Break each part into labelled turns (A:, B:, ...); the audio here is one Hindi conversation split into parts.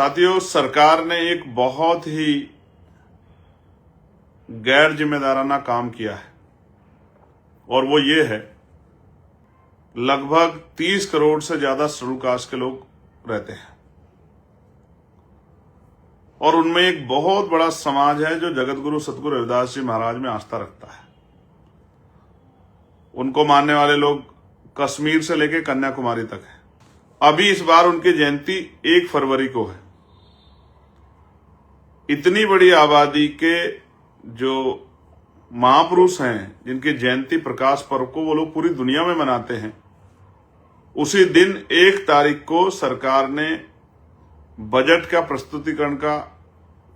A: साथियों, सरकार ने एक बहुत ही गैर जिम्मेदाराना काम किया है और वो ये है, लगभग 30 करोड़ से ज्यादा शेड्यूल कास्ट के लोग रहते हैं और उनमें एक बहुत बड़ा समाज है जो जगत गुरु सतगुरु रविदास जी महाराज में आस्था रखता है। उनको मानने वाले लोग कश्मीर से लेकर कन्याकुमारी तक है। अभी इस बार उनकी जयंती 1 फरवरी को है। इतनी बड़ी आबादी के जो महापुरुष हैं जिनकी जयंती प्रकाश पर्व को वो लोग पूरी दुनिया में मनाते हैं, उसी दिन 1 तारीख को सरकार ने बजट का प्रस्तुतिकरण का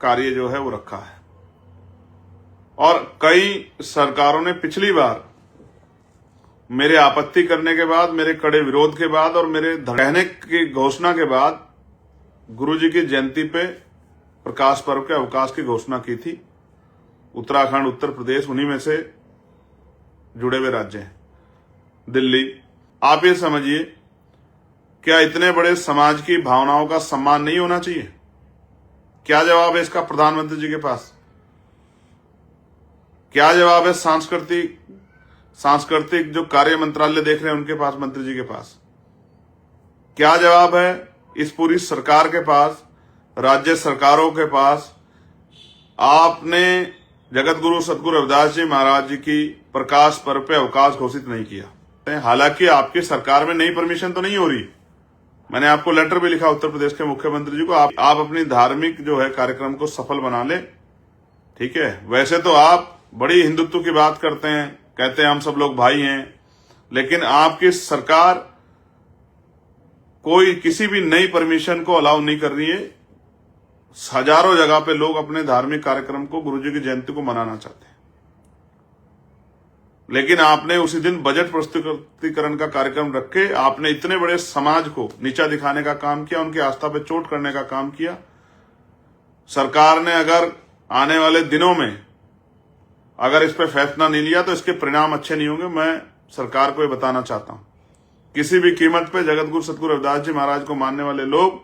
A: कार्य जो है वो रखा है। और कई सरकारों ने पिछली बार मेरे आपत्ति करने के बाद, मेरे कड़े विरोध के बाद और मेरे कहने की घोषणा के बाद गुरुजी की जयंती पे प्रकाश पर्व के अवकाश की घोषणा की थी। उत्तराखंड, उत्तर प्रदेश उन्हीं में से जुड़े हुए राज्य हैं। दिल्ली, आप ये समझिए, क्या इतने बड़े समाज की भावनाओं का सम्मान नहीं होना चाहिए? क्या जवाब है इसका प्रधानमंत्री जी के पास? क्या जवाब है सांस्कृतिक जो कार्य मंत्रालय देख रहे हैं उनके पास, मंत्री जी के पास? क्या जवाब है इस पूरी सरकार के पास, राज्य सरकारों के पास? आपने जगत गुरु सतगुरु रविदास जी महाराज जी की प्रकाश पर्व पे अवकाश घोषित नहीं किया। हालांकि आपकी सरकार में नई परमिशन तो नहीं हो रही। मैंने आपको लेटर भी लिखा उत्तर प्रदेश के मुख्यमंत्री जी को, आप अपनी धार्मिक जो है कार्यक्रम को सफल बना ले। ठीक है, वैसे तो आप बड़ी हिंदुत्व की बात करते हैं, कहते हैं हम सब लोग भाई हैं, लेकिन आपकी सरकार कोई किसी भी नई परमिशन को अलाउ नहीं कर रही है। हजारों जगह पे लोग अपने धार्मिक कार्यक्रम को, गुरुजी की जयंती को मनाना चाहते हैं, लेकिन आपने उसी दिन बजट प्रस्तुतिकरण का कार्यक्रम रख के आपने इतने बड़े समाज को नीचा दिखाने का काम किया, उनकी आस्था पे चोट करने का काम किया। सरकार ने अगर आने वाले दिनों में अगर इस पे फैसला नहीं लिया तो इसके परिणाम अच्छे नहीं होंगे। मैं सरकार को ये बताना चाहता हूं, किसी भी कीमत पे जगत गुरु सतगुरु रविदास जी महाराज को मानने वाले लोग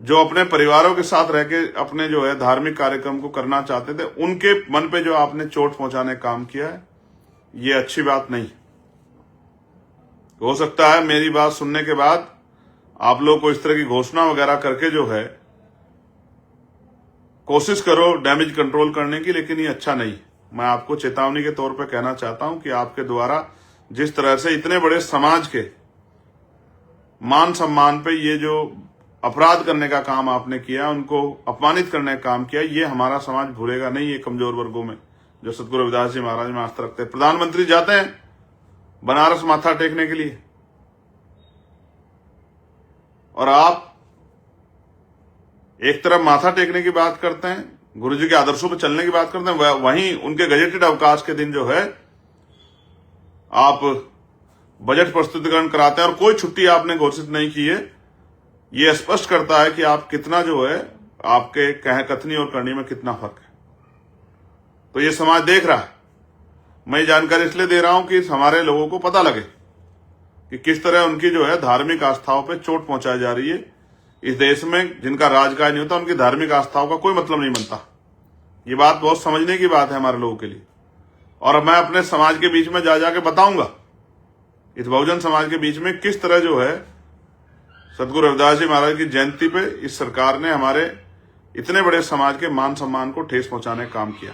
A: जो अपने परिवारों के साथ रह के अपने जो है धार्मिक कार्यक्रम को करना चाहते थे, उनके मन पे जो आपने चोट पहुंचाने का काम किया है, ये अच्छी बात नहीं। हो सकता है मेरी बात सुनने के बाद आप लोग को इस तरह की घोषणा वगैरह करके जो है कोशिश करो डैमेज कंट्रोल करने की, लेकिन ये अच्छा नहीं। मैं आपको चेतावनी के तौर पे कहना चाहता हूं कि आपके द्वारा जिस तरह से इतने बड़े समाज के मान सम्मान पे ये जो अपराध करने का काम आपने किया, उनको अपमानित करने का काम किया, ये हमारा समाज भूलेगा नहीं। ये कमजोर वर्गों में जो सतगुरु रविदास जी महाराज में आस्था रखते हैं। प्रधानमंत्री जाते हैं बनारस माथा टेकने के लिए और आप एक तरफ माथा टेकने की बात करते हैं, गुरुजी के आदर्शों पर चलने की बात करते हैं, वहीं उनके गजेटेड अवकाश के दिन जो है आप बजट प्रस्तुतिकरण कराते हैं और कोई छुट्टी आपने घोषित नहीं की है। ये स्पष्ट करता है कि आप कितना जो है आपके कथनी और करनी में कितना फर्क है। तो ये समाज देख रहा है। मैं ये जानकारी इसलिए दे रहा हूं कि हमारे लोगों को पता लगे कि किस तरह उनकी जो है धार्मिक आस्थाओं पे चोट पहुंचाई जा रही है। इस देश में जिनका राजकाज नहीं होता, उनकी धार्मिक आस्थाओं का कोई मतलब नहीं बनता। ये बात बहुत समझने की बात है हमारे लोगों के लिए। और मैं अपने समाज के बीच में जा जाके बताऊंगा, इस बहुजन समाज के बीच में किस तरह जो है सतगुरु रविदास जी महाराज की जयंती पे इस सरकार ने हमारे इतने बड़े समाज के मान सम्मान को ठेस पहुंचाने का काम किया।